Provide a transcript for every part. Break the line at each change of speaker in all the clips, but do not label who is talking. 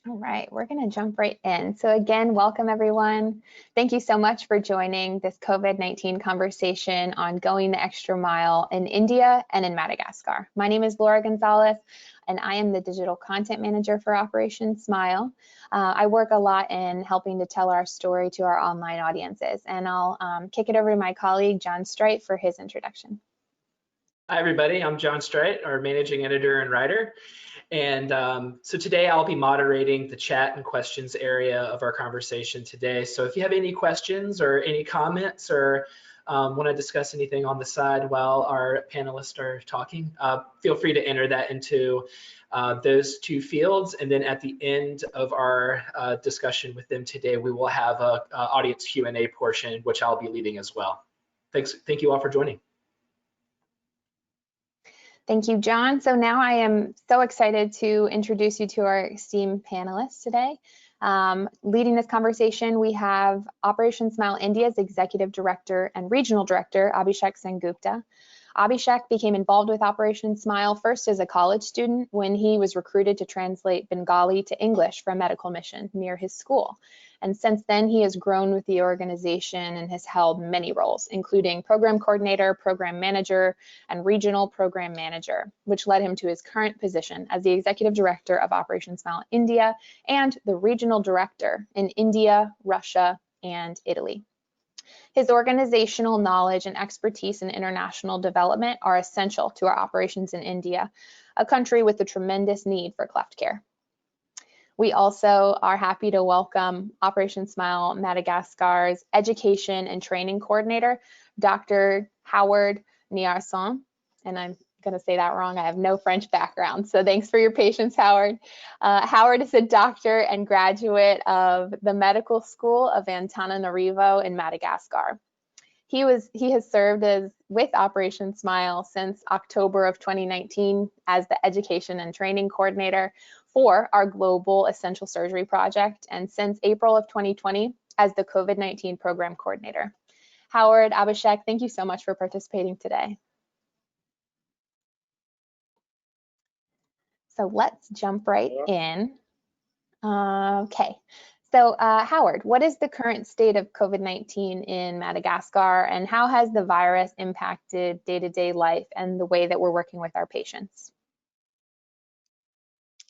All right, we're going to jump right in. So again, welcome everyone. Thank you so much for joining this COVID-19 conversation on going the extra mile in India and in Madagascar. My name is Laura Gonzalez, and I am the digital content manager for Operation Smile. I work a lot in helping to tell our story to our online audiences, and I'll kick it over to my colleague, John Streit, for his introduction.
Hi, everybody. I'm John Streit, our managing editor and writer. And so today I'll be moderating the chat and questions area of our conversation today. So if you have any questions or any comments or want to discuss anything on the side while our panelists are talking, feel free to enter that into those two fields. And then at the end of our discussion with them today, we will have a audience Q&A portion, which I'll be leading as well. Thank you all for joining.
Thank you, John. So now I am so excited to introduce you to our esteemed panelists today. Leading this conversation, we have Operation Smile India's Executive Director and Regional Director, Abhishek Sengupta. Abhishek became involved with Operation Smile first as a college student when he was recruited to translate Bengali to English for a medical mission near his school. And since then, he has grown with the organization and has held many roles, including program coordinator, program manager, and regional program manager, which led him to his current position as the executive director of Operation Smile India and the regional director in India, Russia, and Italy. His organizational knowledge and expertise in international development are essential to our operations in India, a country with a tremendous need for cleft care. We also are happy to welcome Operation Smile Madagascar's Education and Training Coordinator, Dr. Howard Niarson. And I'm going to say that wrong. I have no French background, so thanks for your patience, Howard. Howard is a doctor and graduate of the Medical School of Antananarivo in Madagascar. He has served with Operation Smile since October of 2019 as the Education and Training Coordinator for our Global Essential Surgery Project, and since April of 2020 as the COVID-19 Program Coordinator. Howard, Abhishek, thank you so much for participating today. So let's jump right in. Okay. So Howard, what is the current state of COVID-19 in Madagascar, and how has the virus impacted day-to-day life and the way that we're working with our patients?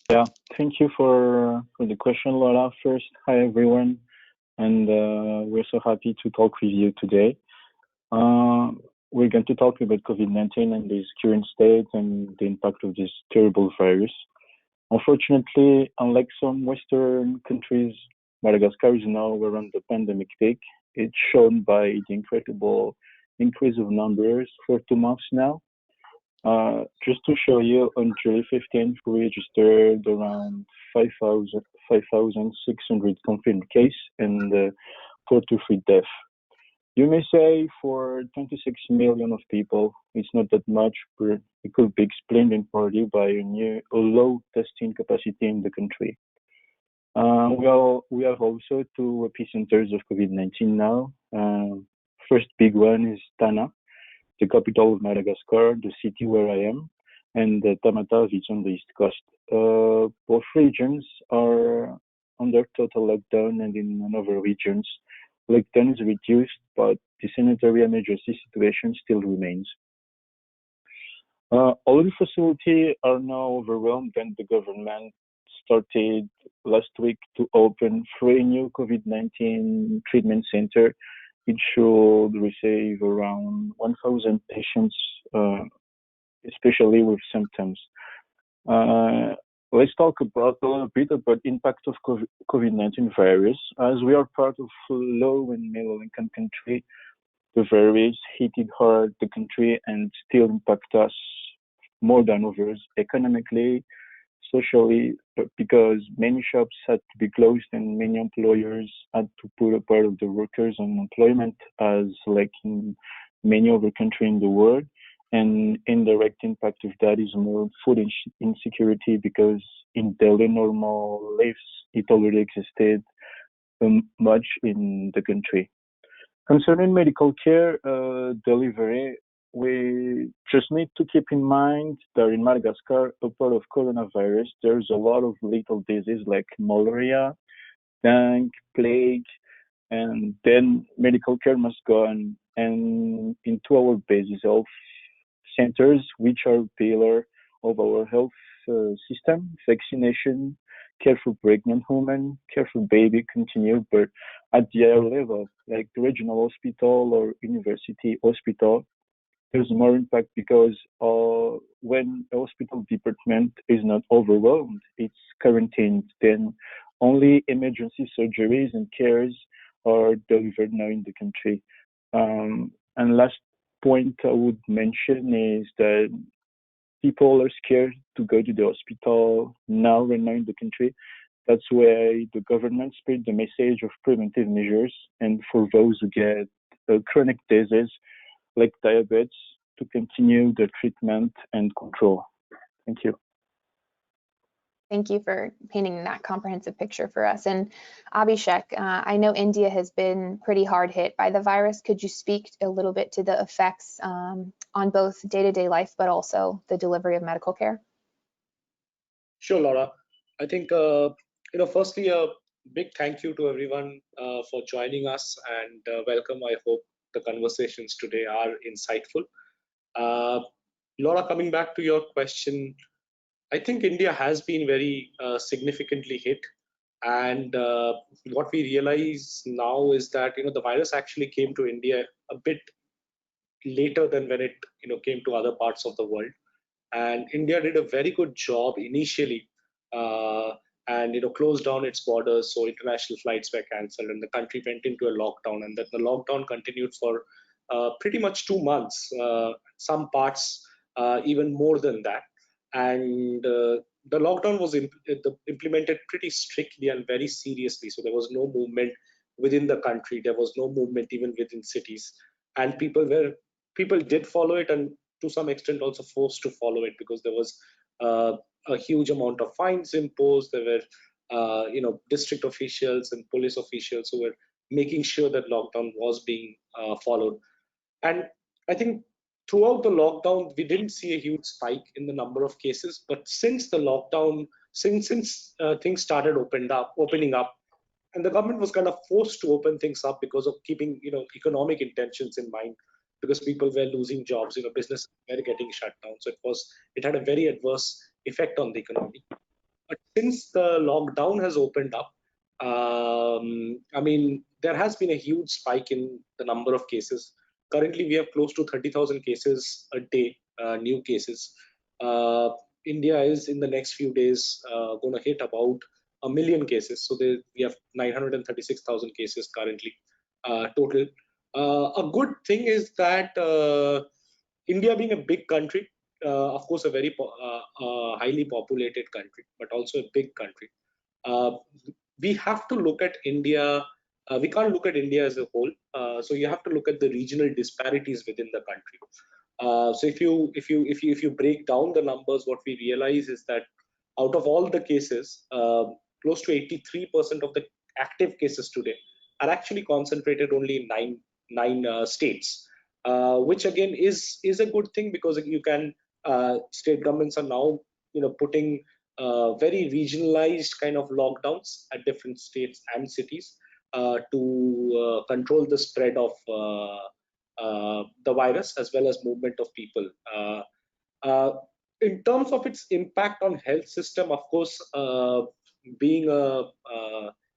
Yeah, thank you for the question, Laura. First, hi everyone, and we're so happy to talk with you today. We're going to talk about COVID-19 and its current state and the impact of this terrible virus. Unfortunately, unlike some Western countries, Madagascar is now around the pandemic peak. It's shown by the incredible increase of numbers for 2 months now. Just to show you, on July 15th, we registered around 5,600 confirmed cases and 43 deaths. You may say for 26 million of people, it's not that much, but it could be explained in part by a low testing capacity in the country. We have also 2 epicenters of COVID-19 now. First big one is Tana, the capital of Madagascar, the city where I am, and Tamatave is on the east coast. Both regions are under total lockdown, and in other regions, lockdown is reduced, but the sanitary emergency situation still remains. All the facilities are now overwhelmed, and the government started last week to open 3 new COVID-19 treatment centers. It should receive around 1,000 patients, especially with symptoms. Let's talk a little bit about the impact of COVID-19 virus. As we are part of a low and middle income country, the virus hit hard the country and still impact us more than others economically, socially, because many shops had to be closed and many employers had to put a part of the workers on employment, as like in many other countries in the world. And indirect impact of that is more food insecurity, because in daily normal lives, it already existed much in the country. Concerning medical care delivery, we just need to keep in mind that in Madagascar, apart of coronavirus, there's a lot of lethal diseases like malaria, dengue, plague, and then medical care must go on. And into our basic health centers, which are pillar of our health system, vaccination, care for pregnant women, care for baby continue, but at the higher level, like the regional hospital or university hospital, there's more impact because when a hospital department is not overwhelmed, it's quarantined, then only emergency surgeries and cares are delivered now in the country. And last point I would mention is that people are scared to go to the hospital now right now in the country. That's why the government spread the message of preventive measures, and for those who get chronic disease like diabetes, to continue the treatment and control. Thank you.
Thank you for painting that comprehensive picture for us. And Abhishek, I know India has been pretty hard hit by the virus. Could you speak a little bit to the effects on both day-to-day life, but also the delivery of medical care?
Sure, Laura. I think, firstly, a big thank you to everyone for joining us, and welcome. I hope the conversations today are insightful. Laura, coming back to your question, I think India has been very significantly hit, and what we realize now is that the virus actually came to India a bit later than when it came to other parts of the world, and India did a very good job initially, and closed down its borders, so international flights were cancelled, and the country went into a lockdown, and that the lockdown continued for pretty much 2 months, some parts even more than that. And the lockdown was implemented pretty strictly and very seriously. So there was no movement within the country. There was no movement even within cities. And people did follow it, and to some extent also forced to follow it, because there was a huge amount of fines imposed. There were district officials and police officials who were making sure that lockdown was being followed. And I think throughout the lockdown, we didn't see a huge spike in the number of cases. But since the lockdown, since things started opening up, and the government was kind of forced to open things up because of keeping economic intentions in mind, because people were losing jobs, businesses were getting shut down. So it had a very adverse effect on the economy. But since the lockdown has opened up, I mean, there has been a huge spike in the number of cases. Currently, we have close to 30,000 cases a day, new cases. India is in the next few days going to hit about 1 million cases. So we have 936,000 cases currently total. A good thing is that India being a big country, of course, a very highly populated country, but also a big country. We have to look at India. We can't look at India as a whole. So you have to look at the regional disparities within the country. So if you break down the numbers, what we realize is that out of all the cases, close to 83% of the active cases today are actually concentrated only in nine states, which again is a good thing, because you can state governments are now putting very regionalized kind of lockdowns at different states and cities to control the spread of the virus, as well as movement of people. In terms of its impact on health system, of course, being a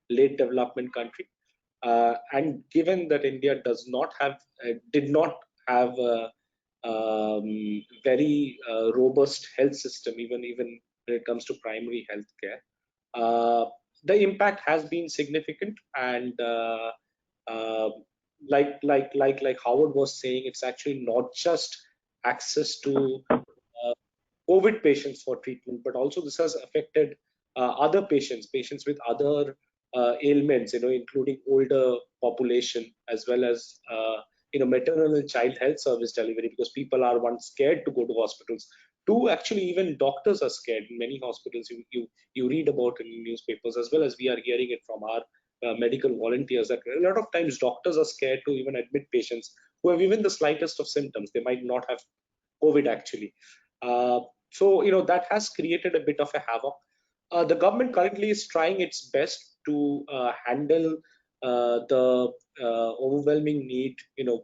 late development country, and given that India did not have a very robust health system, even when it comes to primary health care, the impact has been significant. And like Howard was saying, it's actually not just access to COVID patients for treatment, but also this has affected other patients with other ailments, including older population, as well as maternal and child health service delivery, because people are, one, scared to go to hospitals. Two, actually even doctors are scared. In many hospitals, you read about it in newspapers, as well as we are hearing it from our medical volunteers, that a lot of times doctors are scared to even admit patients who have even the slightest of symptoms. They might not have COVID actually. So that has created a bit of a havoc. The government currently is trying its best to handle the overwhelming need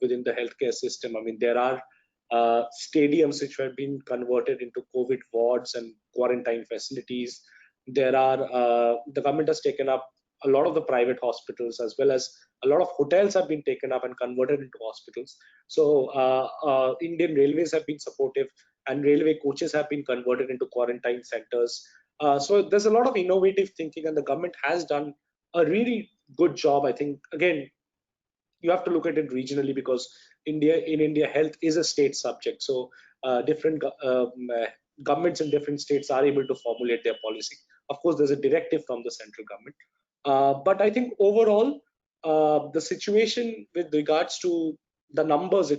within the healthcare system. I mean, there are stadiums which have been converted into COVID wards and quarantine facilities. There are the government has taken up a lot of the private hospitals, as well as a lot of hotels have been taken up and converted into hospitals. So Indian Railways have been supportive, and railway coaches have been converted into quarantine centers. So there's a lot of innovative thinking, and the government has done a really good job. I think, again, you have to look at it regionally, because in India, health is a state subject. So different governments in different states are able to formulate their policy. Of course, there's a directive from the central government. But I think overall, the situation with regards to the numbers,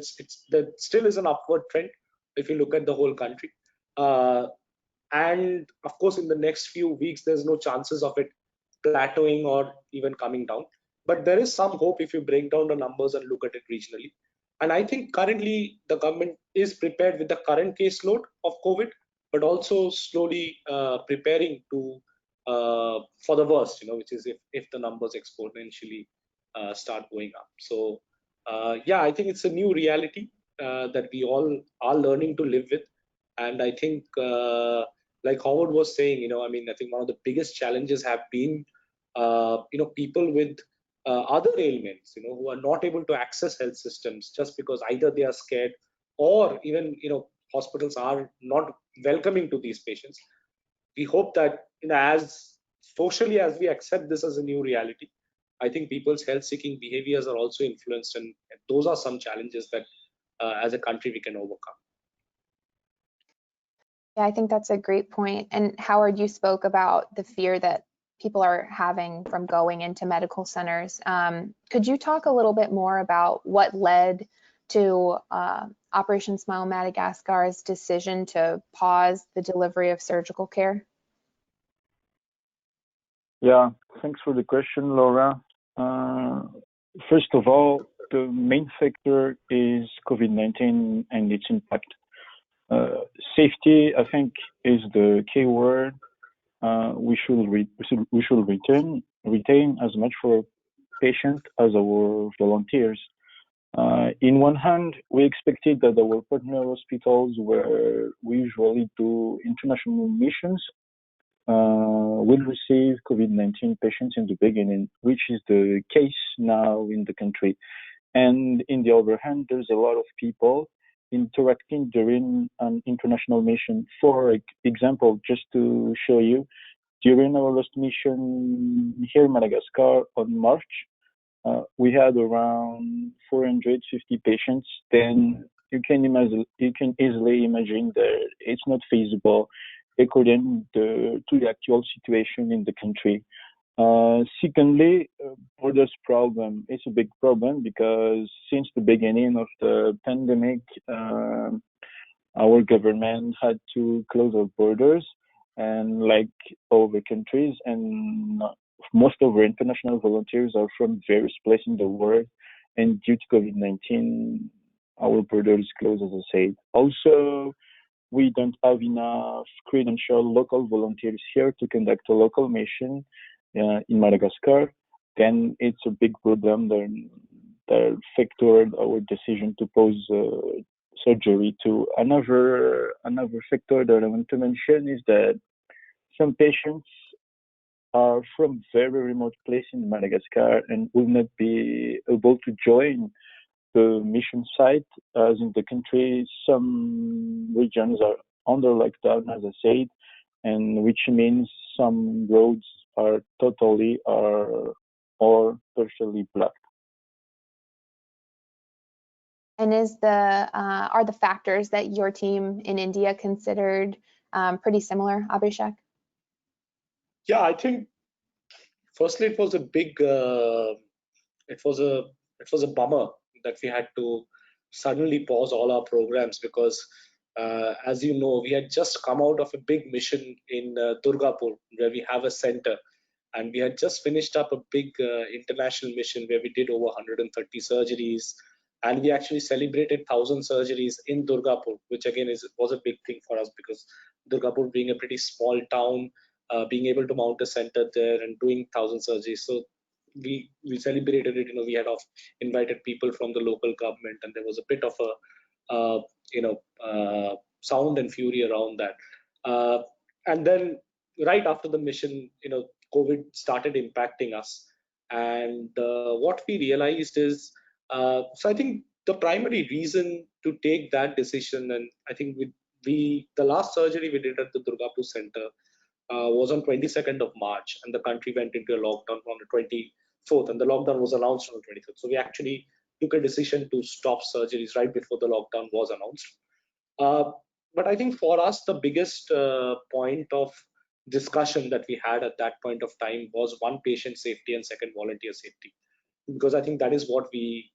there still is an upward trend if you look at the whole country. And of course, in the next few weeks, there's no chances of it plateauing or even coming down. But there is some hope if you break down the numbers and look at it regionally. And I think currently the government is prepared with the current caseload of COVID, but also slowly preparing to for the worst, which is if the numbers exponentially start going up. So yeah, I think it's a new reality that we all are learning to live with. And I think, like Howard was saying, I mean, I think one of the biggest challenges have been, people with other ailments, who are not able to access health systems just because either they are scared, or even, hospitals are not welcoming to these patients. We hope that, as socially as we accept this as a new reality, I think people's health-seeking behaviors are also influenced, and those are some challenges that, as a country, we can overcome.
Yeah, I think that's a great point. And Howard, you spoke about the fear that people are having from going into medical centers. Could you talk a little bit more about what led to Operation Smile Madagascar's decision to pause the delivery of surgical care?
Yeah, thanks for the question, Laura. First of all, the main factor is COVID-19 and its impact. Safety, I think, is the key word. We should retain as much for patients as our volunteers. In one hand, we expected that our partner hospitals, where we usually do international missions, will receive COVID-19 patients in the beginning, which is the case now in the country. And in the other hand, there's a lot of people interacting during an international mission. For example, just to show you, during our last mission here in Madagascar on March, we had around 450 patients. Then you can easily imagine that it's not feasible according to the actual situation in the country. Secondly, borders problem. It's a big problem because since the beginning of the pandemic, our government had to close our borders, and like other countries, and most of our international volunteers are from various places in the world, and due to COVID-19, our borders closed, as I said. Also, we don't have enough credentialed local volunteers here to conduct a local mission in Madagascar. Then it's a big problem that factored our decision to pause surgery. To another factor that I want to mention is that some patients are from very remote places in Madagascar and will not be able to join the mission site, as in the country some regions are under lockdown, as I said, and which means some roads are totally or partially blocked.
And are the factors that your team in India considered pretty similar, Abhishek?
Yeah, I think firstly it was a big, it was a bummer that we had to suddenly pause all our programs, because as you know, we had just come out of a big mission in Durgapur, where we have a center, and we had just finished up a big international mission where we did over 130 surgeries, and we actually celebrated 1,000 surgeries in Durgapur, which again was a big thing for us, because Durgapur being a pretty small town, being able to mount a center there and doing 1,000 surgeries. So we celebrated it. We had invited people from the local government, and there was a bit of a sound and fury around that. And then right after the mission, COVID started impacting us, and what we realized is, so I think the primary reason to take that decision, and I think the last surgery we did at the Durgapur Center was on 22nd of March, and the country went into a lockdown on the 24th, and the lockdown was announced on the 23rd. So we actually took a decision to stop surgeries right before the lockdown was announced. But I think for us, the biggest point of discussion that we had at that point of time was one, patient safety, and second, volunteer safety, because I think that is what we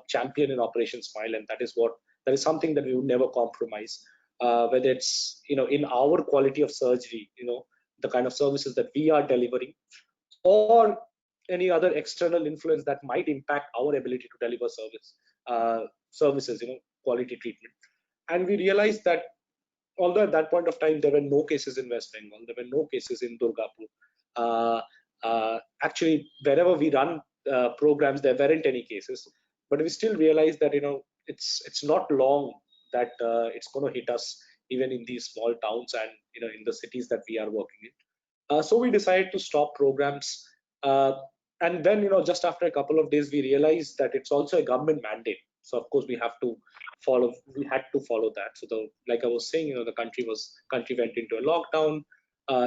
champion in Operation Smile, and that is something that we would never compromise. Whether it's in our quality of surgery, the kind of services that we are delivering, or any other external influence that might impact our ability to deliver services, quality treatment. And we realized that although at that point of time there were no cases in West Bengal, there were no cases in Durgapur. Actually, wherever we run programs, there weren't any cases, but we still realized that it's not long that it's going to hit us even in these small towns and in the cities that we are working in. So we decided to stop programs, and then just after a couple of days we realized that it's also a government mandate. So of course we had to follow that. So like I was saying, the country went into a lockdown.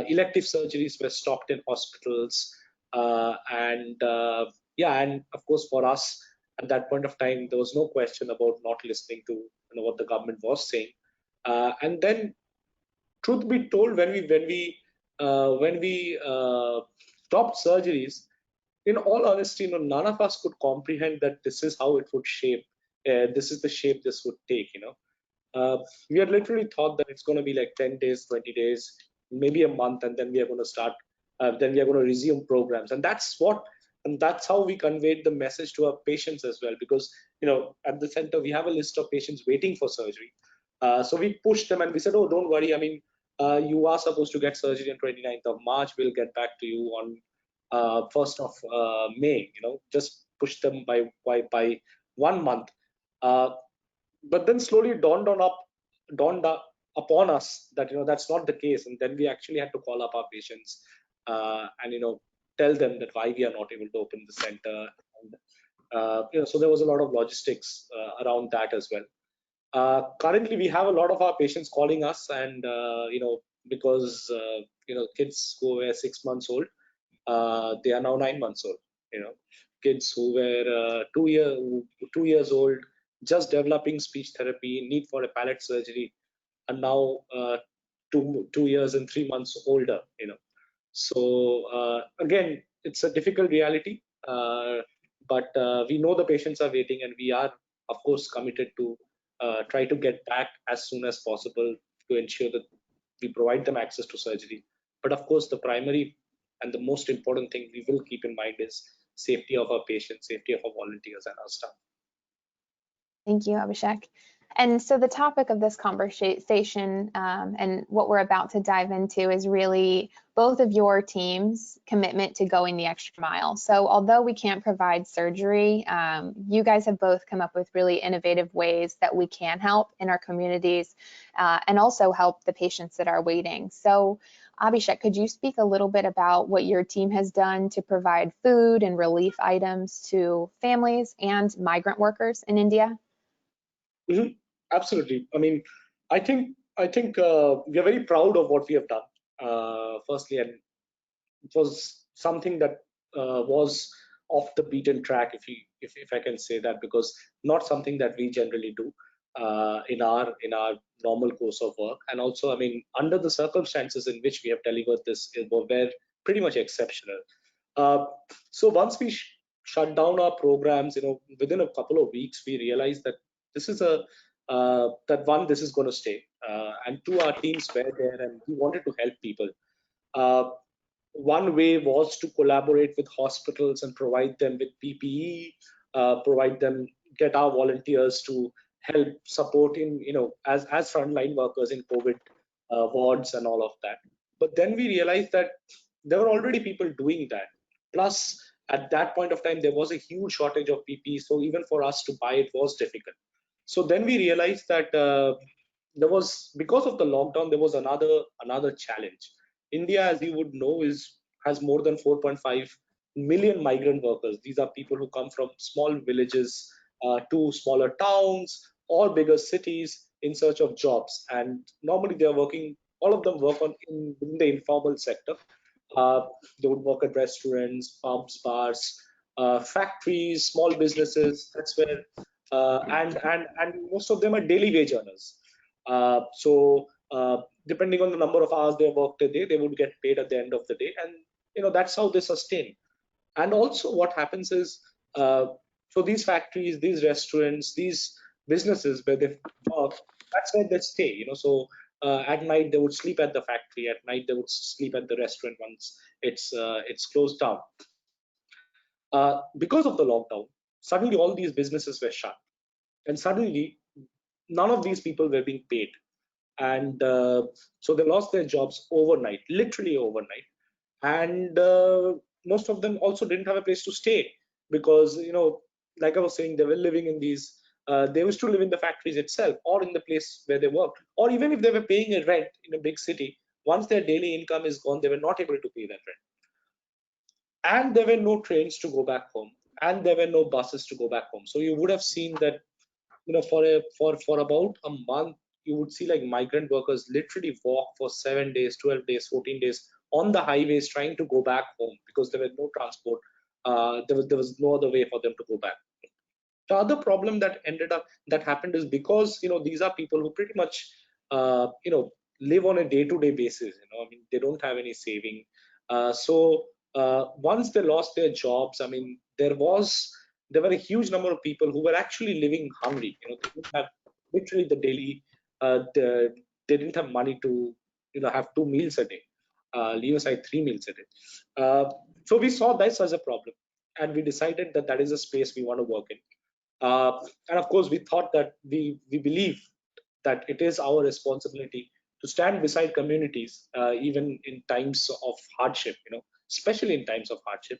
Elective surgeries were stopped in hospitals, and of course for us at that point of time there was no question about not listening to what the government was saying. And then, truth be told, when we stopped surgeries, in all honesty, none of us could comprehend that this is how it would shape. This is the shape this would take. We had literally thought that it's going to be like 10 days, 20 days, maybe a month, and then we are going to start. Then we are going to resume programs, and that's how we conveyed the message to our patients as well. Because at the center we have a list of patients waiting for surgery. So we pushed them and we said, "Oh, don't worry. I mean, you are supposed to get surgery on 29th of March. We'll get back to you on 1st of May." Just push them by 1 month. But then slowly dawned upon us that that's not the case, and then we actually had to call up our patients and tell them that why we are not able to open the center. And, so there was a lot of logistics around that as well. Currently, we have a lot of our patients calling us, and because kids who were 6 months old, they are now 9 months old. Kids who were 2 years old, just developing speech therapy, need for a palate surgery, are now 2 years and 3 months older. So again, it's a difficult reality, but we know the patients are waiting, and we are, of course, committed to try to get back as soon as possible to ensure that we provide them access to surgery. But of course, the primary and the most important thing we will keep in mind is safety of our patients, safety of our volunteers and our staff.
Thank you, Abhishek. And so the topic of this conversation and what we're about to dive into is really both of your teams' commitment to going the extra mile. So although we can't provide surgery, you guys have both come up with really innovative ways that we can help in our communities and also help the patients that are waiting. So Abhishek, could you speak a little bit about what your team has done to provide food and relief items to families and migrant workers in India?
Mm-hmm. Absolutely. I mean, I think we are very proud of what we have done. Firstly, and it was something that was off the beaten track, if I can say that, because not something that we generally do in our normal course of work. And also, I mean, under the circumstances in which we have delivered this, were pretty much exceptional. So once we shut down our programs, within a couple of weeks, we realized that this is this is going to stay, and two, our teams were there, and we wanted to help people. One way was to collaborate with hospitals and provide them with PPE, provide them get our volunteers to help support in, as frontline workers in COVID wards and all of that. But then we realized that there were already people doing that. Plus, at that point of time, there was a huge shortage of PPE. So even for us to buy it was difficult. So then we realized that there was, because of the lockdown, there was another challenge. India, as you would know, has more than 4.5 million migrant workers. These are people who come from small villages to smaller towns or bigger cities in search of jobs. And normally they are working, all of them work in the informal sector. They would work at restaurants, pubs, bars, factories, small businesses. That's where, and most of them are daily wage earners. Depending on the number of hours they worked a day, they would get paid at the end of the day, and that's how they sustain. And also, what happens is, so these factories, these restaurants, these businesses where they work, that's where they stay. So at night they would sleep at the factory. At night they would sleep at the restaurant once it's closed down. Because of the lockdown, suddenly all these businesses were shut, and suddenly none of these people were being paid, and so they lost their jobs overnight, literally overnight. And most of them also didn't have a place to stay because, like I was saying, they were living in these. They used to live in the factories itself, or in the place where they worked, or even if they were paying a rent in a big city, once their daily income is gone, they were not able to pay that rent. And there were no trains to go back home, and there were no buses to go back home. So you would have seen that, for about a month, you would see like migrant workers literally walk for 7 days, 12 days, 14 days on the highways trying to go back home because there was no transport. There was no other way for them to go back. The other problem that happened is because these are people who pretty much live on a day-to-day basis. I mean, they don't have any saving. Once they lost their jobs, I mean, there were a huge number of people who were actually living hungry. They didn't have literally the daily. They didn't have money to have 2 meals a day. Leave aside 3 meals a day. So we saw this as a problem, and we decided that is a space we want to work in. And of course, we thought that we believe that it is our responsibility to stand beside communities, even in times of hardship, especially in times of hardship.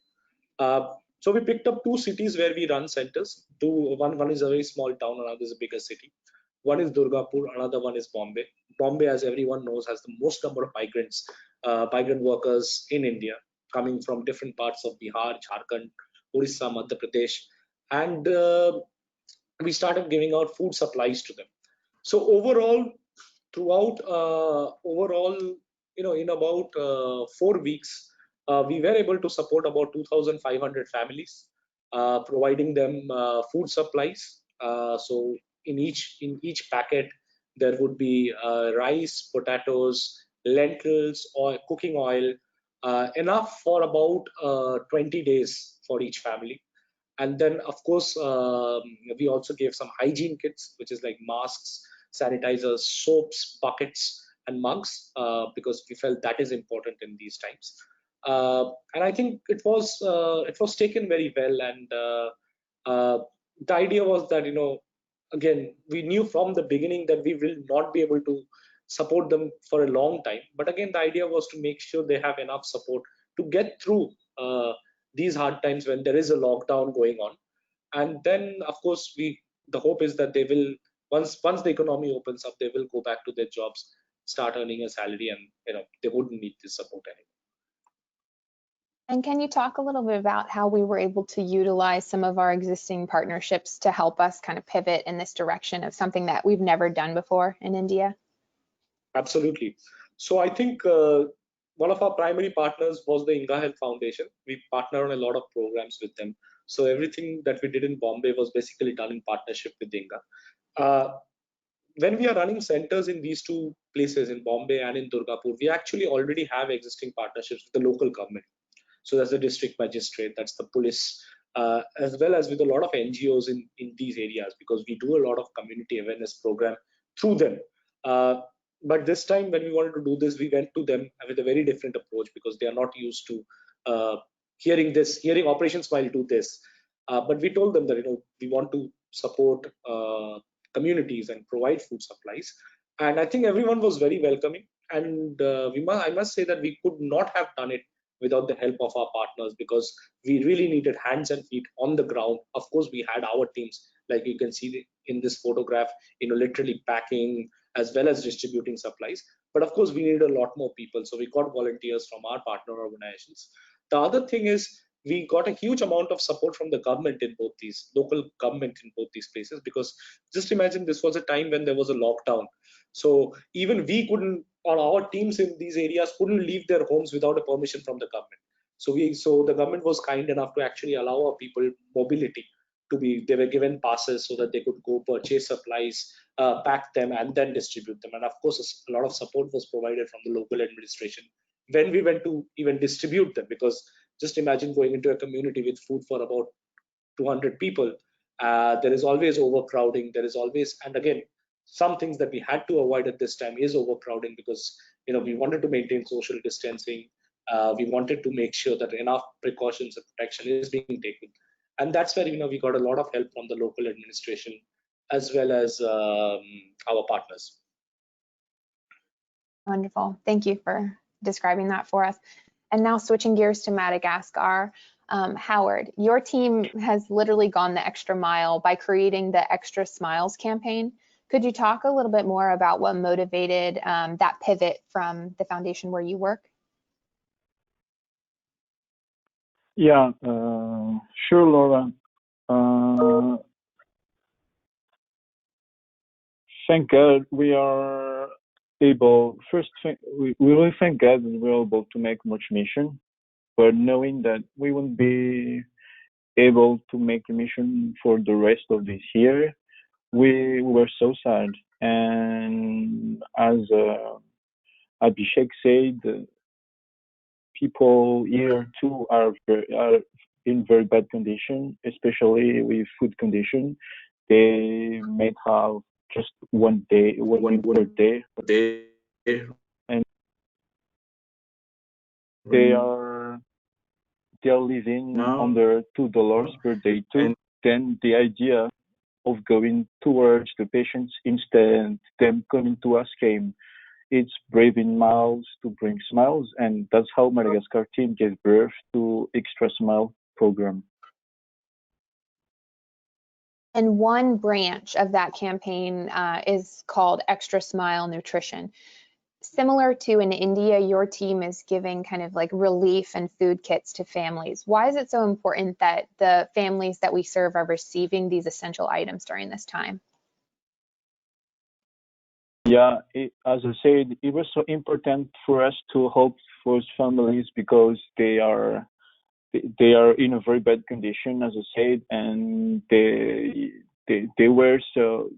So we picked up 2 cities where we run centers. One is a very small town, another is a bigger city. One is Durgapur, another one is Bombay. Bombay, as everyone knows, has the most number of migrant workers in India, coming from different parts of Bihar, Jharkhand, Orissa, Madhya Pradesh, and we started giving out food supplies to them. So overall, in about 4 weeks, we were able to support about 2,500 families, providing them food supplies. So in each packet, there would be rice, potatoes, lentils, or cooking oil, enough for about 20 days for each family. And then, of course, we also gave some hygiene kits, which is like masks, sanitizers, soaps, buckets, and mugs, because we felt that is important in these times. And I think it was taken very well. And the idea was that, again, we knew from the beginning that we will not be able to support them for a long time. But again, the idea was to make sure they have enough support to get through these hard times when there is a lockdown going on. And then, of course, the hope is that they will, once the economy opens up, they will go back to their jobs, start earning a salary, and they wouldn't need this support anymore.
And can you talk a little bit about how we were able to utilize some of our existing partnerships to help us kind of pivot in this direction of something that we've never done before in India?
Absolutely. So I think one of our primary partners was the Inga Health Foundation. We partner on a lot of programs with them. So everything that we did in Bombay was basically done in partnership with Inga. When we are running centers in these 2 places, in Bombay and in Durgapur, we actually already have existing partnerships with the local government. So that's the district magistrate, that's the police, as well as with a lot of NGOs in these areas, because we do a lot of community awareness program through them. But this time when we wanted to do this, we went to them with a very different approach, because they are not used to hearing Operation Smile do this. But we told them that we want to support communities and provide food supplies. And I think everyone was very welcoming. And I must say that we could not have done it without the help of our partners, because we really needed hands and feet on the ground. Of course, we had our teams, like you can see in this photograph, literally packing as well as distributing supplies. But of course, we needed a lot more people. So we got volunteers from our partner organizations. The other thing is, we got a huge amount of support from the government in both these local government in both these places, because just imagine, this was a time when there was a lockdown. So even we couldn't, or our teams in these areas couldn't leave their homes without a permission from the government. So the government was kind enough to actually allow our people mobility. They were given passes so that they could go purchase supplies, pack them, and then distribute them. And of course, a lot of support was provided from the local administration when we went to even distribute them, because just imagine going into a community with food for about 200 people. There is always overcrowding. There is always, and again, some things that we had to avoid at this time is overcrowding, because we wanted to maintain social distancing. We wanted to make sure that enough precautions and protection is being taken, and that's where we got a lot of help from the local administration as well as our partners.
Wonderful. Thank you for describing that for us. And now switching gears to Madagascar, Howard, your team has literally gone the extra mile by creating the Extra Smiles campaign. Could you talk a little bit more about what motivated that pivot from the foundation where you work?
Yeah, sure, Laura. Thank God we are able, we really thank God that we're able to make much mission, but knowing that we won't be able to make a mission for the rest of this year, we were so sad. And as Abhishek said, people here too are in very bad condition, especially with food condition. They might have just one per day, and they are living under $2 per day too. And then the idea of going towards the patients instead them coming to us came. It's braving miles to bring smiles, and that's how Madagascar team gave birth to Extra Smile program.
And one branch of that campaign is called Extra Smile Nutrition. Similar to in India, your team is giving kind of like relief and food kits to families. Why is it so important that the families that we serve are receiving these essential items during this time?
Yeah, as I said, it was so important for us to help those families because they are in a very bad condition, as I said, and they were so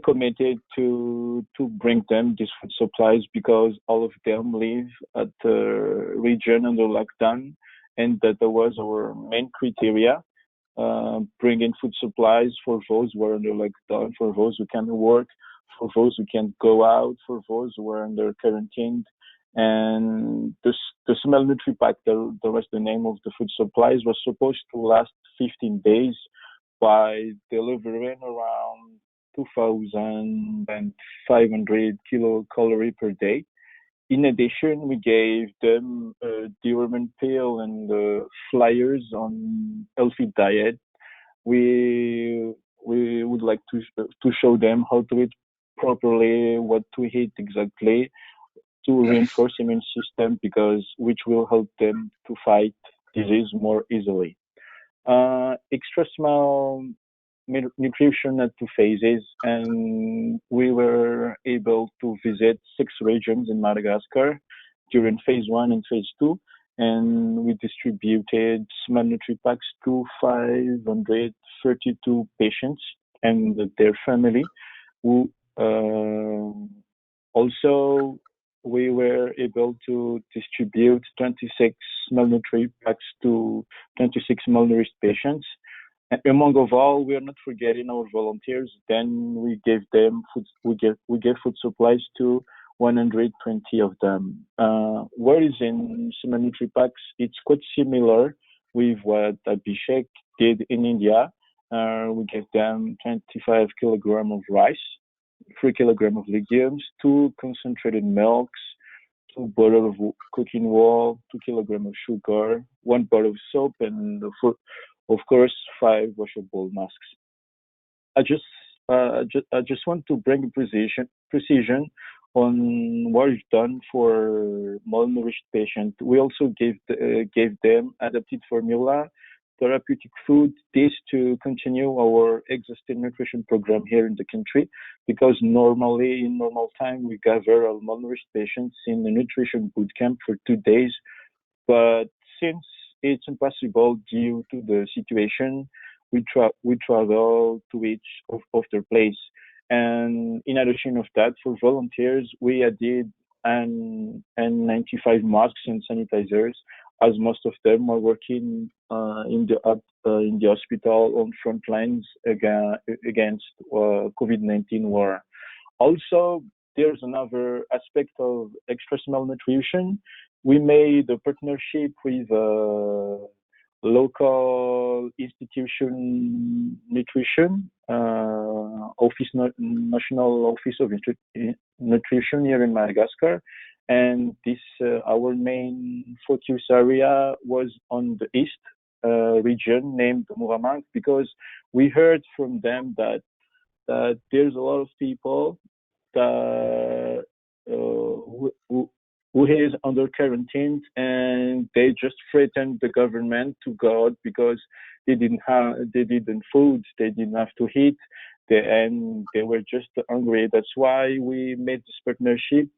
committed to bring them these food supplies because all of them live at the region under lockdown, and that was our main criteria. Bringing food supplies for those who are under lockdown, for those who can work, for those who can't go out, for those who are under quarantine. And the Smell Nutri Pack, that was the name of the food supplies, was supposed to last 15 days by delivering around 2,500 kilocalories per day. In addition, we gave them a deworming pill and flyers on healthy diet. We would like to show them how to eat properly, what to eat exactly, to reinforce immune system, which will help them to fight disease more easily. Extra Small nutrition had 2 phases, and we were able to visit 6 regions in Madagascar during phase 1 and phase 2, and we distributed Small Nutri Packs to 532 patients and their family. Who also we were able to distribute 26 Small Nutri Packs to 26 malnourished patients. And among of all, we are not forgetting our volunteers. Then we gave them food. We gave food supplies to 120 of them. Whereas in Small Nutri Packs, it's quite similar with what Abhishek did in India. We gave them 25 kilograms of rice, 3 kilograms of legumes, 2 concentrated milks, 2 bottles of cooking oil, 2 kilograms of sugar, 1 bottle of soap, and of course 5 washable masks. I just want to bring precision on what is done for malnourished patients. We also gave them adapted formula, therapeutic food, this to continue our existing nutrition program here in the country, because normally in normal time we gather our malnourished patients in the nutrition boot camp for 2 days, but since it's impossible due to the situation, we travel to each of their place. And in addition of that, for volunteers, we added N95 masks and sanitizers, as most of them are working in the hospital on front lines against COVID-19 war. Also, there's another aspect of extra small nutrition. We made a partnership with local institution nutrition office, national office of nutrition here in Madagascar, and this our main focus area was on the east region named Muramang, because we heard from them that there's a lot of people that who is under quarantine, and they just threatened the government to go out because they didn't food, they didn't have to eat, and they were just hungry. That's why we made this partnership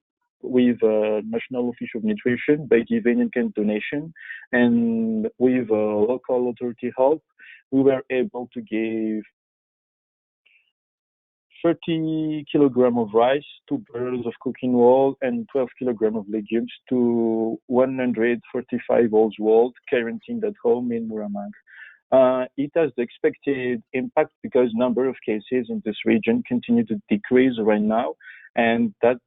with National Office of Nutrition by giving in-kind donation, and with local authority help, we were able to give 30 kilograms of rice, 2 bottles of cooking oil, and 12 kilograms of legumes to 145 households quarantined at home in Muramang. It has the expected impact because number of cases in this region continue to decrease right now, and that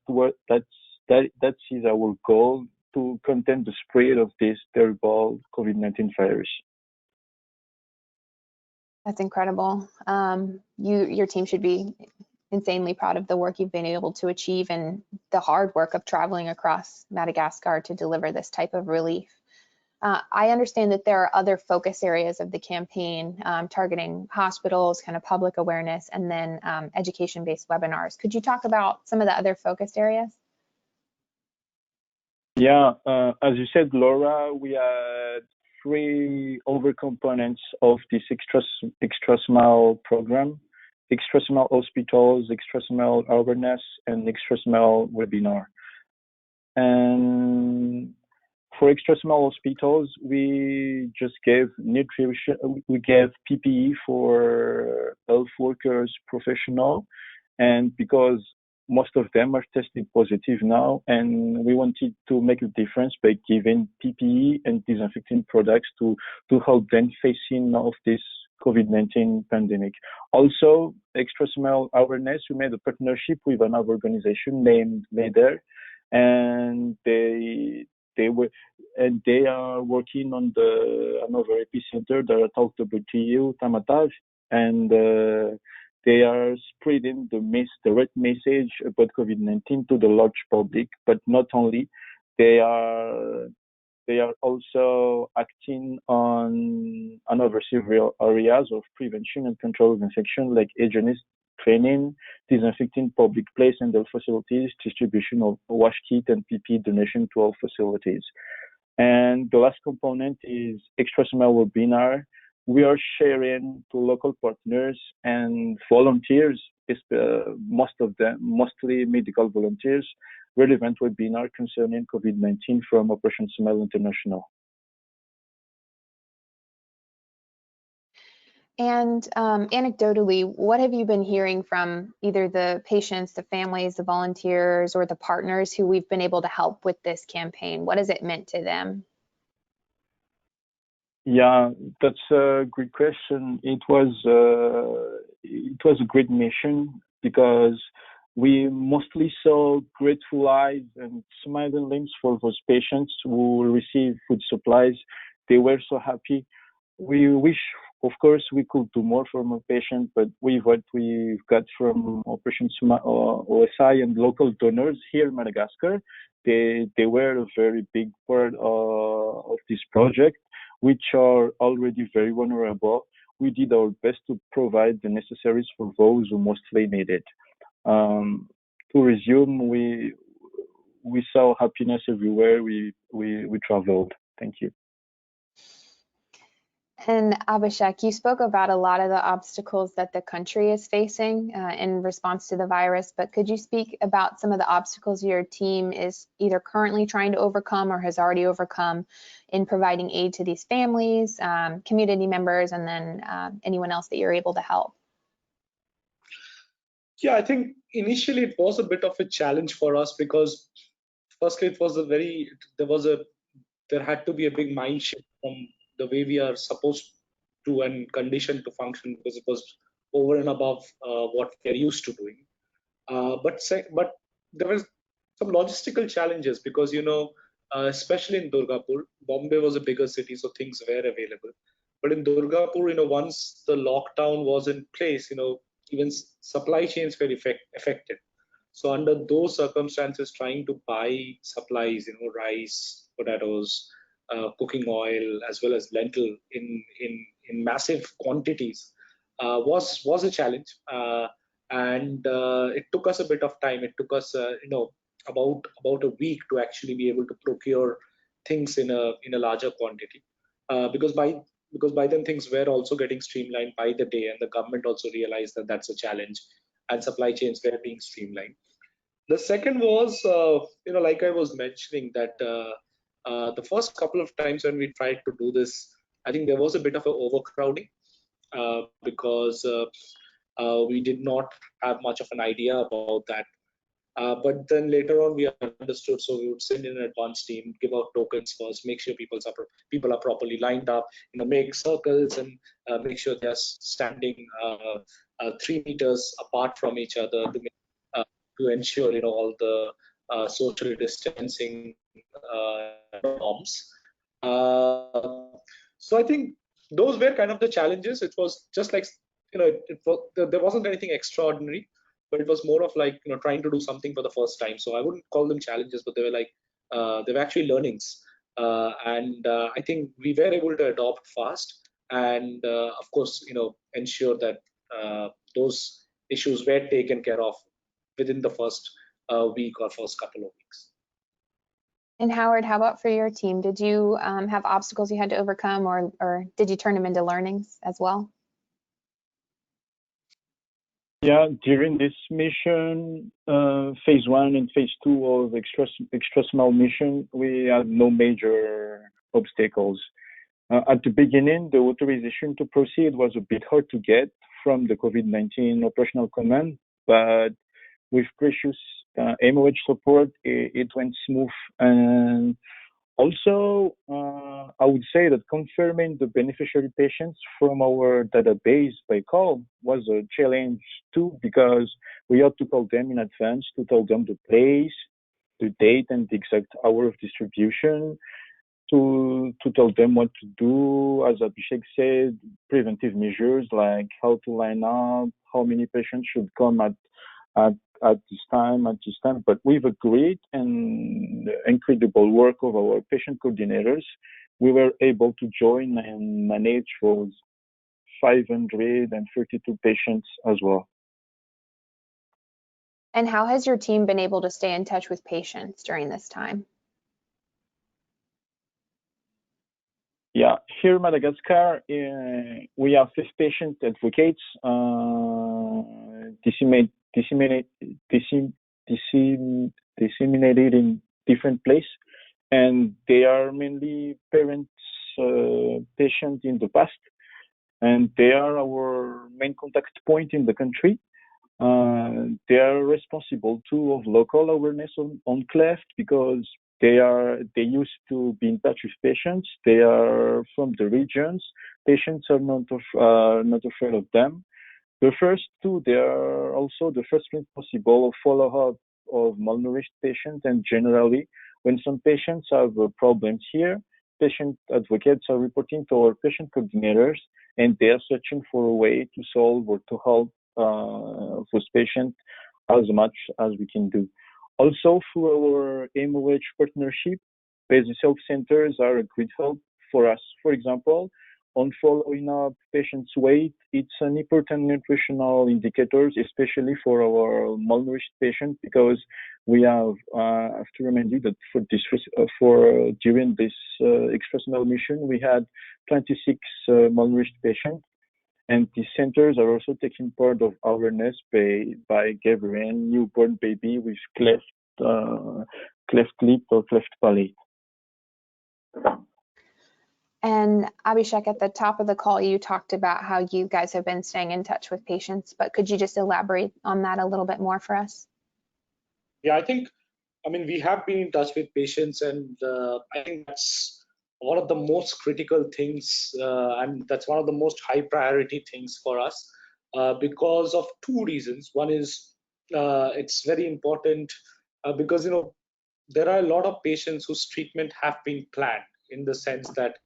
is our goal, to contain the spread of this terrible COVID-19 virus.
That's incredible. Your team should be insanely proud of the work you've been able to achieve and the hard work of traveling across Madagascar to deliver this type of relief. I understand that there are other focus areas of the campaign targeting hospitals, kind of public awareness, and then education-based webinars. Could you talk about some of the other focused areas?
Yeah, as you said, Laura, we had 3 over components of this extra small program: extra small hospitals, extra small awareness, and extra small webinar. And for extra small hospitals, we just gave nutrition, we gave PPE for health workers, professional, and because most of them are tested positive now, and we wanted to make a difference by giving PPE and disinfecting products to help them facing of this COVID-19 pandemic. Also, extra small awareness, we made a partnership with another organization named MEDER, and they are working on another epicenter that I talked about to you, Tamatave, and they are spreading the right message about COVID-19 to the large public, but not only. They are also acting on another several areas of prevention and control of infection, like hygienist training, disinfecting public place and health facilities, distribution of wash kit and PPE donation to all facilities. And the last component is extra small webinar. We are sharing to local partners and volunteers, most of them, mostly medical volunteers, relevant webinar concerning COVID-19 from Operation Smile International.
And anecdotally, what have you been hearing from either the patients, the families, the volunteers, or the partners who we've been able to help with this campaign? What has it meant to them?
Yeah, that's a great question. It was a great mission because we mostly saw grateful eyes and smiling lips for those patients who received food supplies. They were so happy. We wish Of course, we could do more for more patients, but with what we've got from Operation OSI and local donors here in Madagascar, they were a very big part of this project, which are already very vulnerable. We did our best to provide the necessaries for those who mostly need it. To resume, we saw happiness everywhere we traveled. Thank you.
And Abhishek, you spoke about a lot of the obstacles that the country is facing in response to the virus, but could you speak about some of the obstacles your team is either currently trying to overcome or has already overcome in providing aid to these families, community members, and then anyone else that you're able to help?
Yeah, I think initially it was a bit of a challenge for us because firstly it was there had to be a big mind shift from the way we are supposed to and conditioned to function, because it was over and above what we are used to doing. But there was some logistical challenges because, especially in Durgapur, Bombay was a bigger city, so things were available. But in Durgapur, once the lockdown was in place, even supply chains were affected. So under those circumstances, trying to buy supplies, rice, potatoes, cooking oil, as well as lentil in massive quantities was a challenge. And it took us a bit of time. It took us, about a week to actually be able to procure things in a larger quantity, because by then things were also getting streamlined by the day, and the government also realized that that's a challenge, and supply chains were being streamlined. The second was, like I was mentioning, that the first couple of times when we tried to do this, I think there was a bit of an overcrowding because we did not have much of an idea about that. But then later on, we understood, so we would send in an advance team, give out tokens first, make sure people are properly lined up, make circles, and make sure they're standing 3 meters apart from each other to ensure all the social distancing norms. So I think those were kind of the challenges. It was just like there wasn't anything extraordinary, but it was more of like trying to do something for the first time. So I wouldn't call them challenges, but they were actually learnings, and I think we were able to adopt fast, and of course ensure that those issues were taken care of within the first week or first couple of weeks.
And Howard, how about for your team? Did you have obstacles you had to overcome, or did you turn them into learnings as well?
Yeah, during this mission, phase 1 and phase 2 of extra small mission, we had no major obstacles. At the beginning, the authorization to proceed was a bit hard to get from the COVID-19 operational command, but with precious MOH support, it went smooth. And also, I would say that confirming the beneficiary patients from our database by call was a challenge too, because we had to call them in advance to tell them the place, the date, and the exact hour of distribution, to tell them what to do, as Abhishek said, preventive measures like how to line up, how many patients should come at this time. But with a great and incredible work of our patient coordinators, we were able to join and manage those 532 patients as well.
And how has your team been able to stay in touch with patients during this time?
Yeah, here in Madagascar, we have 5 patient advocates disseminated in different places, and they are mainly parents, patients in the past, and they are our main contact point in the country. They are responsible too of local awareness on cleft, because they used to be in touch with patients. They are from the regions. Patients are not afraid of them. The first two, they are also the first responsible of follow-up of malnourished patients, and generally, when some patients have problems here, patient advocates are reporting to our patient coordinators, and they are searching for a way to solve or to help those patients as much as we can do. Also, through our MOH partnership, these health centers are a great help for us. For example, on following up patients' weight, it's an important nutritional indicator, especially for our malnourished patients, because we have to remind you that during this extrasenal mission, we had 26 malnourished patients, and these centers are also taking part of awareness by gathering newborn baby with cleft lip or cleft palate.
And Abhishek, at the top of the call, you talked about how you guys have been staying in touch with patients, but could you just elaborate on that a little bit more for us?
Yeah, I mean, we have been in touch with patients, and I think that's one of the most critical things, and that's one of the most high priority things for us because of two reasons. One is it's very important because, you know, there are a lot of patients whose treatment have been planned, in the sense that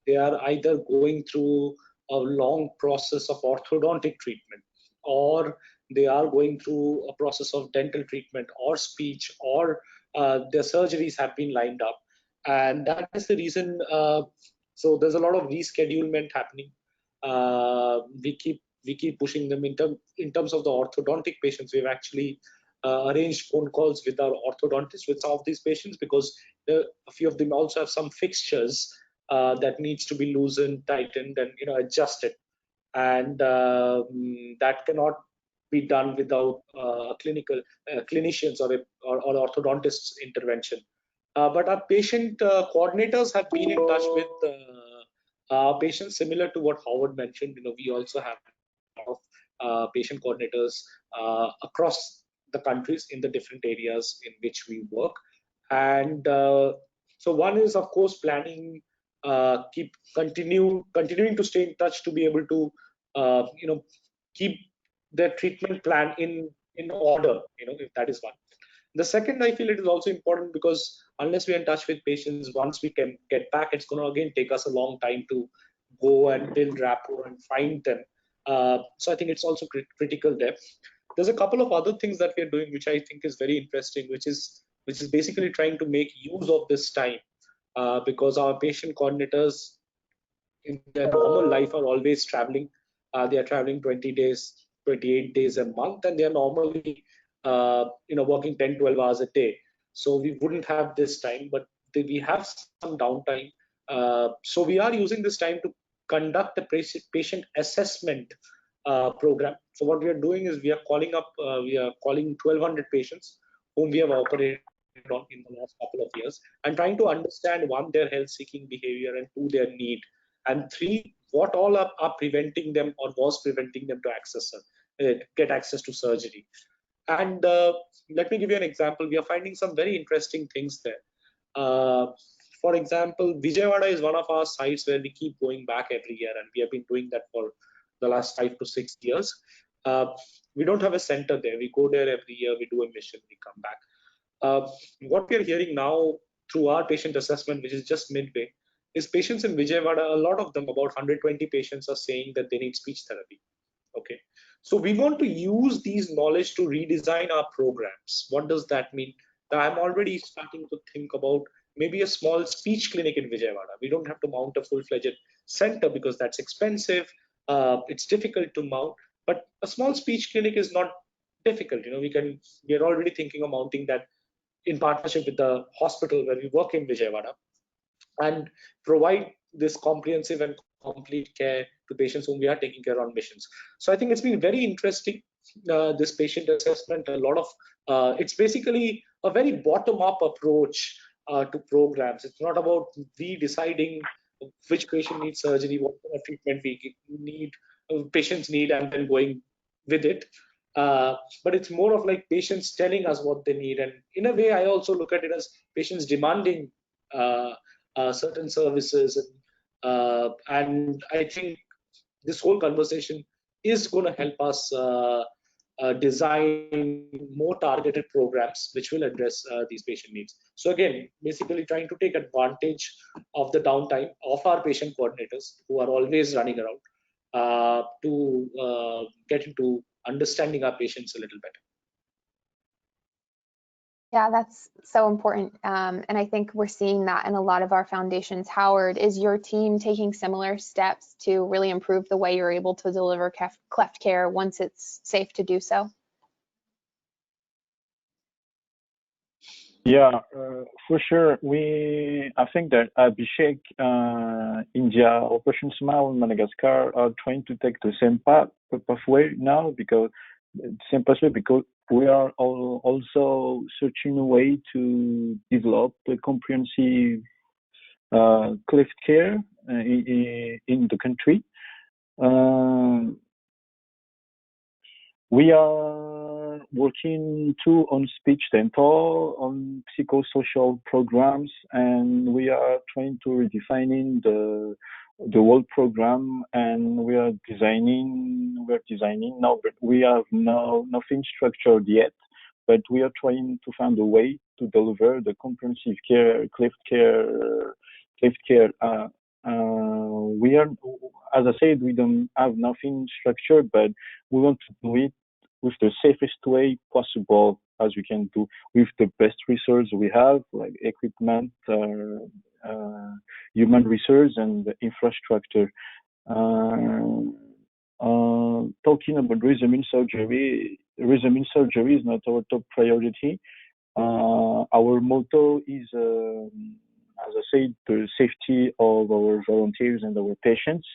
they are either going through a long process of orthodontic treatment, or they are going through a process of dental treatment or speech, or their surgeries have been lined up. And that is the reason. So there's a lot of reschedulement happening. We keep pushing them in terms of the orthodontic patients. We've actually arranged phone calls with our orthodontist with some of these patients, because a few of them also have some fixtures that needs to be loosened, tightened, and, you know, adjusted, and that cannot be done without clinicians or orthodontists intervention. But our patient coordinators have been in touch with patients, similar to what Howard mentioned. You know, we also have a lot of patient coordinators across the countries in the different areas in which we work. And so one is, of course, planning, continuing to stay in touch to be able to you know, keep their treatment plan in order, you know, if that is one. The second, I feel it is also important, because unless we are in touch with patients, once we can get back, it's going to again take us a long time to go and build rapport and find them. So I think it's also critical there. There's a couple of other things that we're doing, which I think is very interesting, which is basically trying to make use of this time, because our patient coordinators in their normal life are always traveling. They are traveling 20 days, 28 days a month, and they are normally you know, working 10, 12 hours a day. So we wouldn't have this time, but we have some downtime. So we are using this time to conduct a patient assessment program. So what we are doing is we are calling 1,200 patients whom we have operated on in the last couple of years, and trying to understand, one, their health seeking behavior, and two, their need, and three, what all are preventing them or was preventing them to get access to surgery. And let me give you an example. We are finding some very interesting things there. For example, Vijayawada is one of our sites where we keep going back every year, and we have been doing that for the last 5 to 6 years. We don't have a center there. We go there every year, we do a mission, we come back. What we are hearing now through our patient assessment, which is just midway, is patients in Vijayawada, a lot of them, about 120 patients, are saying that they need speech therapy. Okay, so we want to use these knowledge to redesign our programs. What does that mean? I'm already starting to think about maybe a small speech clinic in Vijayawada. We don't have to mount a full-fledged center because that's expensive. It's difficult to mount, but a small speech clinic is not difficult. You know, we are already thinking of mounting that in partnership with the hospital where we work in Vijayawada, and provide this comprehensive and complete care to patients whom we are taking care on missions. So I think it's been very interesting, this patient assessment. A lot of it's basically a very bottom-up approach to programs. It's not about we deciding which patient needs surgery, what kind of treatment we need, patients need, and then going with it. But it's more of like patients telling us what they need. And in a way, I also look at it as patients demanding certain services. And I think this whole conversation is going to help us design more targeted programs which will address these patient needs. So again, basically trying to take advantage of the downtime of our patient coordinators who are always running around to get into understanding our patients a little better.
Yeah, that's so important. And I think we're seeing that in a lot of our foundations. Howard, is your team taking similar steps to really improve the way you're able to deliver cleft care once it's safe to do so?
Yeah, for sure. I think that Abhishek, India, Operation Smile in Madagascar are trying to take the same pathway now because we are also searching a way to develop a comprehensive cleft care in the country. We are working too on speech dental, on psychosocial programs, and we are trying to redefining the whole program, and we're designing now, but we have nothing structured yet. But we are trying to find a way to deliver the comprehensive care, cleft care. We are, as I said, we don't have nothing structured, but we want to do it with the safest way possible as we can do, with the best resources we have, like equipment, human resource, and infrastructure. Talking about resuming surgery is not our top priority. Our motto is, as I said, the safety of our volunteers and our patients.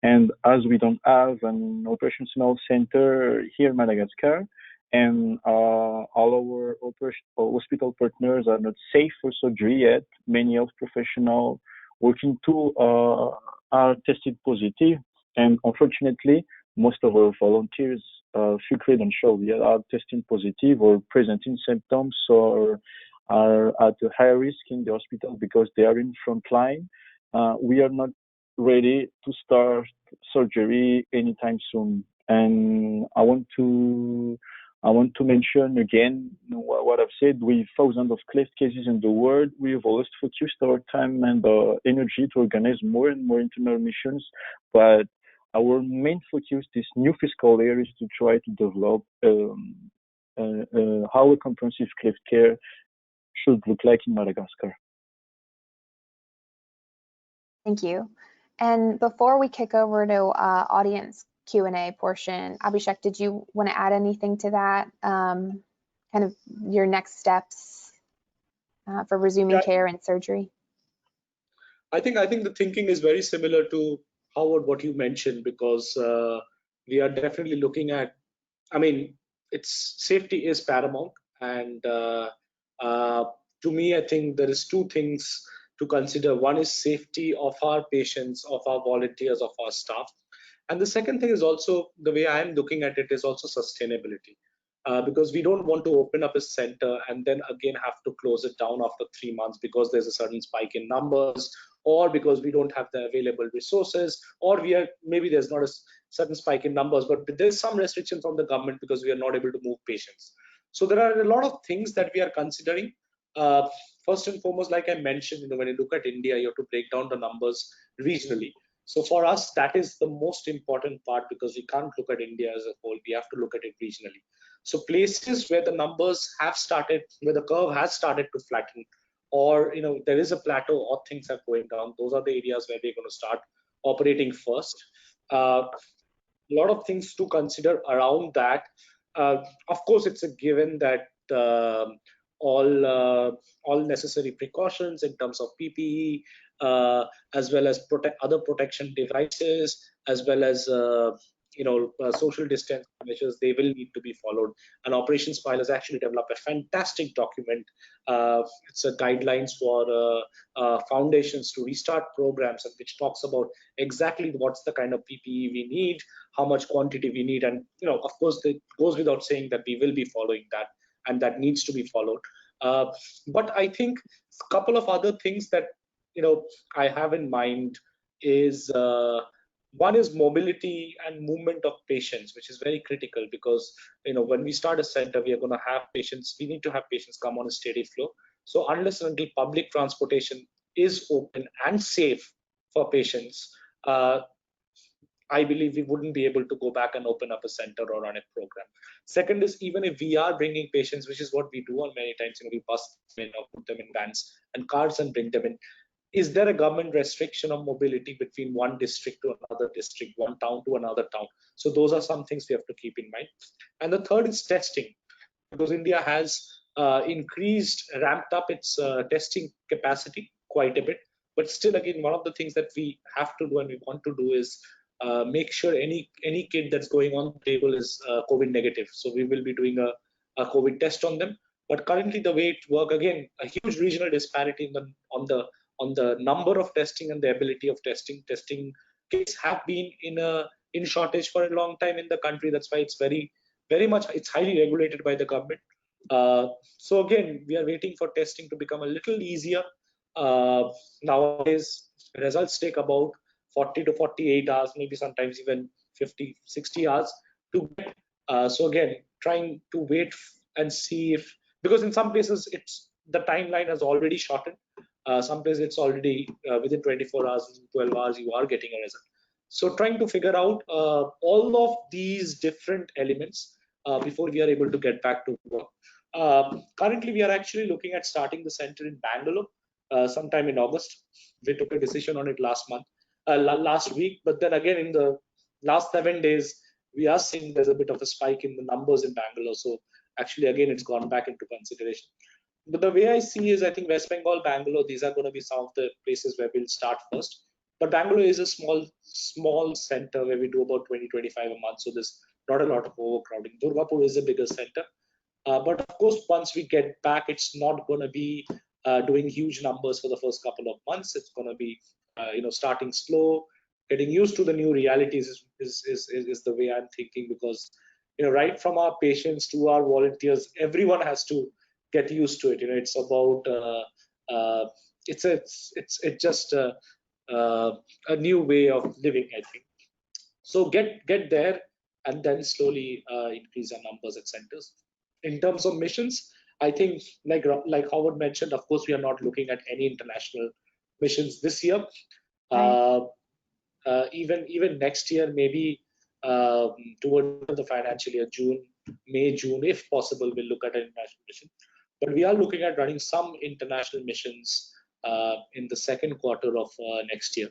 And as we don't have an Operation Smile center here in Madagascar, and all our hospital partners are not safe for surgery yet, many health professionals working too are tested positive. And unfortunately, most of our volunteers few credentials are testing positive or presenting symptoms or are at a higher risk in the hospital because they are in front line. We are not ready to start surgery anytime soon. And I want to mention again what I've said. With thousands of cleft cases in the world, we've always focused our time and energy to organize more and more internal missions. But our main focus this new fiscal year is to try to develop how a comprehensive cleft care should look like in Madagascar.
Thank you. And before we kick over to audience Q&A portion, Abhishek, did you want to add anything to that? Kind of your next steps for resuming care and surgery?
I think the thinking is very similar to Howard, what you mentioned, because we are definitely looking at, I mean, it's safety is paramount. And to me, I think there is two things to consider. One is safety of our patients, of our volunteers, of our staff. And the second thing is also, the way I am looking at it, is also sustainability. Because we don't want to open up a center and then again have to close it down after 3 months because there's a certain spike in numbers, or because we don't have the available resources, or maybe there's not a certain spike in numbers, but there's some restriction from the government because we are not able to move patients. So there are a lot of things that we are considering. First and foremost, like I mentioned, when you look at India, you have to break down the numbers regionally. So for us, that is the most important part, because we can't look at India as a whole. We have to look at it regionally. So places where the numbers have started, where the curve has started to flatten, or there is a plateau or things are going down, those are the areas where we're going to start operating first. A lot of things to consider around that. Of course, it's a given that all necessary precautions in terms of PPE, as well as other protection devices, as well as social distance measures, they will need to be followed. And Operation Smile has actually developed a fantastic document. It's a guidelines for foundations to restart programs, which talks about exactly what's the kind of PPE we need, how much quantity we need, and of course, it goes without saying that we will be following that, and that needs to be followed. But I think a couple of other things that I have in mind is One is mobility and movement of patients, which is very critical because when we start a center, we are going to have patients. We need to have patients come on a steady flow. So unless and until public transportation is open and safe for patients, I believe we wouldn't be able to go back and open up a center or run a program. Second is, even if we are bringing patients, which is what we do on many times, we bus them in or put them in vans and cars and bring them in. Is there a government restriction of mobility between one district to another district, one town to another town? So those are some things we have to keep in mind. And the third is testing, because India has ramped up its testing capacity quite a bit. But still, again, one of the things that we have to do and we want to do is make sure any kid that's going on the table is COVID negative. So we will be doing a COVID test on them. But currently, the way it works, again, a huge regional disparity on the number of testing and the ability of testing. Testing kits have been in shortage for a long time in the country. That's why it's very much, it's highly regulated by the government. So again, we are waiting for testing to become a little easier. Nowadays, results take about 40 to 48 hours, maybe sometimes even 50, 60 hours to get. So again, trying to wait and see if, because in some places the timeline has already shortened. Some places it's already within 24 hours, 12 hours, you are getting a result. So trying to figure out all of these different elements before we are able to get back to work. Currently, we are actually looking at starting the center in Bangalore sometime in August. We took a decision on it last week, but then again in the last 7 days, we are seeing there's a bit of a spike in the numbers in Bangalore. So actually, again, it's gone back into consideration. But the way I see is, I think West Bengal, Bangalore, these are going to be some of the places where we'll start first. But Bangalore is a small center where we do about 20, 25 a month. So there's not a lot of overcrowding. Durgapur is a bigger center. But of course, once we get back, it's not going to be doing huge numbers for the first couple of months. It's going to be, starting slow, getting used to the new realities is the way I'm thinking, because, right from our patients to our volunteers, everyone has to get used to it. It's about, it's just a new way of living, I think. So get there and then slowly increase our numbers at centers. In terms of missions, I think like Howard mentioned, of course, we are not looking at any international missions this year.
Right.
Even next year, maybe towards the financial year, May, June, if possible, we'll look at an international mission. But we are looking at running some international missions in the second quarter of next year.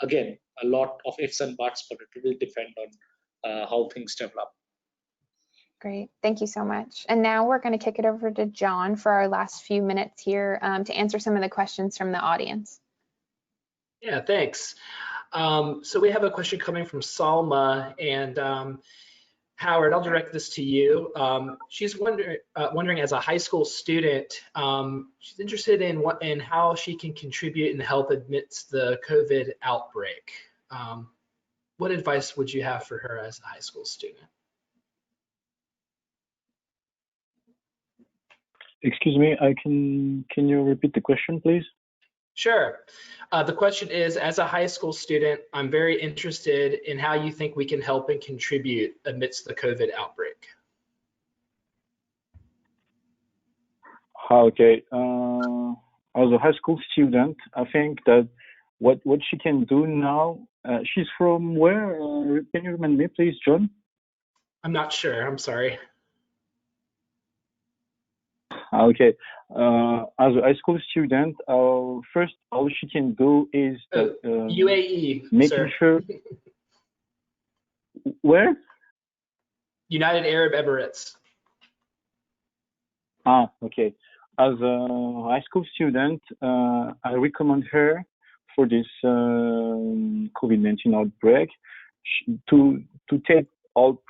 Again, a lot of ifs and buts, but it will depend on how things develop.
Great, thank you so much. And now we're going to kick it over to John for our last few minutes here to answer some of the questions from the audience.
Yeah, thanks. So we have a question coming from Salma, and Howard, I'll direct this to you. She's wondering, as a high school student, she's interested in how she can contribute and help amidst the COVID outbreak. What advice would you have for her as a high school student?
Excuse me, can you repeat the question, please?
Sure. The question is, as a high school student, I'm very interested in how you think we can help and contribute amidst the COVID outbreak.
Okay. As a high school student, I think that what she can do now, she's from where? Can you remind me, please, John?
I'm not sure. I'm sorry.
Okay. As a high school student, first all she can do is that,
UAE,
making
sir.
sure. Where?
United Arab Emirates.
Okay. As a high school student, I recommend her for this COVID-19 outbreak to take all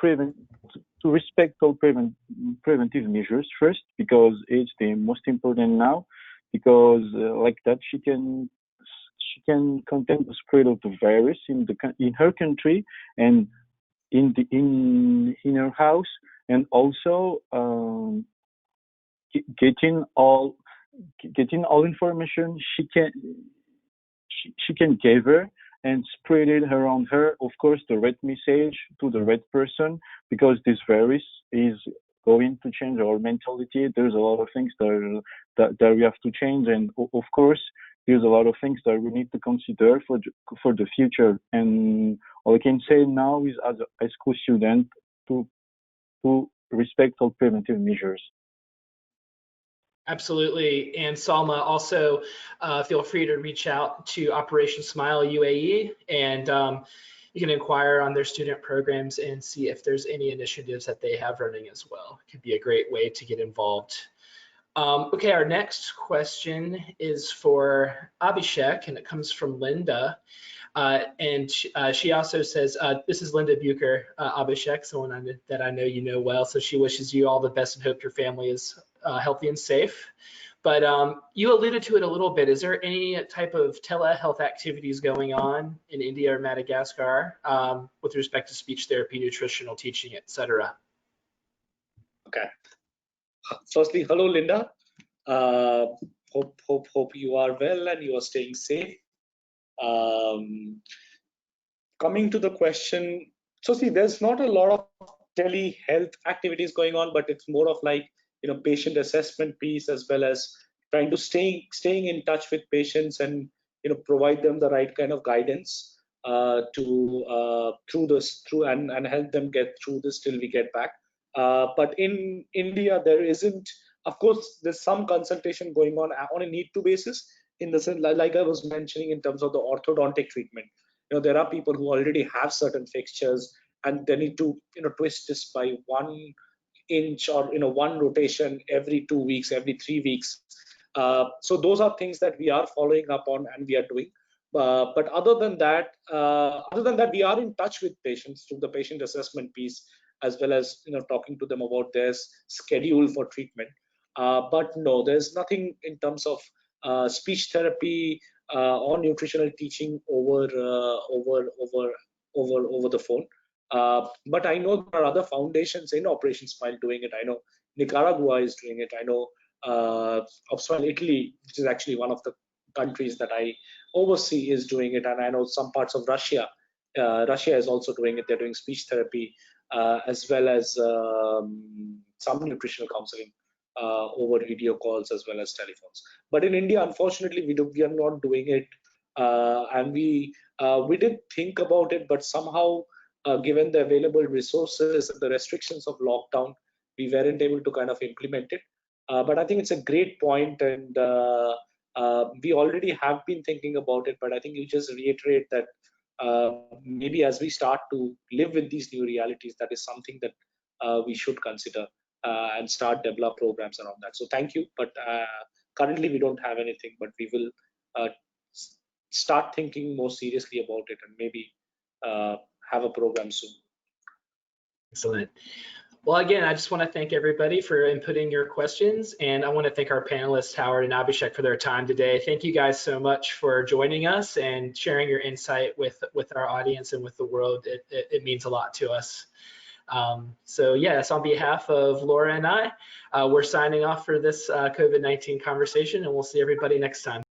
to respect all preventive measures first, because it's the most important now, because like that she can contain the spread of the virus in her country and in her house, and also getting all information she can give her and spread it around her, of course, the right message to the right person, because this virus is going to change our mentality. There's a lot of things that we have to change, and of course, there's a lot of things that we need to consider for the future. And all I can say now is, as a high school student, to respect all preventive measures.
Absolutely. And Salma, also feel free to reach out to Operation Smile UAE, and you can inquire on their student programs and see if there's any initiatives that they have running as well. It could be a great way to get involved. Okay, our next question is for Abhishek, and it comes from Linda. She also says, this is Linda Bucher, Abhishek, someone that I know you know well. So she wishes you all the best and hope your family is healthy and safe. But you alluded to it a little bit. Is there any type of telehealth activities going on in India or Madagascar with respect to speech therapy, nutritional teaching, etc.?
Okay. Firstly, hello, Linda. Hope you are well and you are staying safe. Coming to the question, so see, there's not a lot of telehealth activities going on, but it's more of like, patient assessment piece, as well as trying to staying in touch with patients and provide them the right kind of guidance through and help them get through this till we get back. But in India, there isn't. Of course, there's some consultation going on a need-to basis, in the sense, like I was mentioning, in terms of the orthodontic treatment. There are people who already have certain fixtures, and they need to twist this by 1 inch or one rotation every 2 weeks, every 3 weeks. So those are things that we are following up on and we are doing. But other than that, we are in touch with patients through the patient assessment piece, as well as talking to them about their schedule for treatment. But no, there's nothing in terms of speech therapy or nutritional teaching over the phone. But I know there are other foundations in Operation Smile doing it. I know Nicaragua is doing it. I know Smile Italy, which is actually one of the countries that I oversee, is doing it. And I know some parts of Russia. Russia is also doing it. They're doing speech therapy as well as some nutritional counseling over video calls as well as telephones. But in India, unfortunately, we are not doing it. And we did think about it, but somehow, given the available resources and the restrictions of lockdown, we weren't able to kind of implement it. But I think it's a great point, and we already have been thinking about it. But I think you just reiterate that maybe as we start to live with these new realities, that is something that we should consider and start develop programs around that. So thank you. But currently we don't have anything, but we will start thinking more seriously about it and maybe have a program soon.
Excellent. Well, again, I just want to thank everybody for inputting your questions, and I want to thank our panelists, Howard and Abhishek, for their time today. Thank you guys so much for joining us and sharing your insight with our audience and with the world. It means a lot to us. So yes, on behalf of Laura and I, we're signing off for this COVID-19 conversation, and we'll see everybody next time.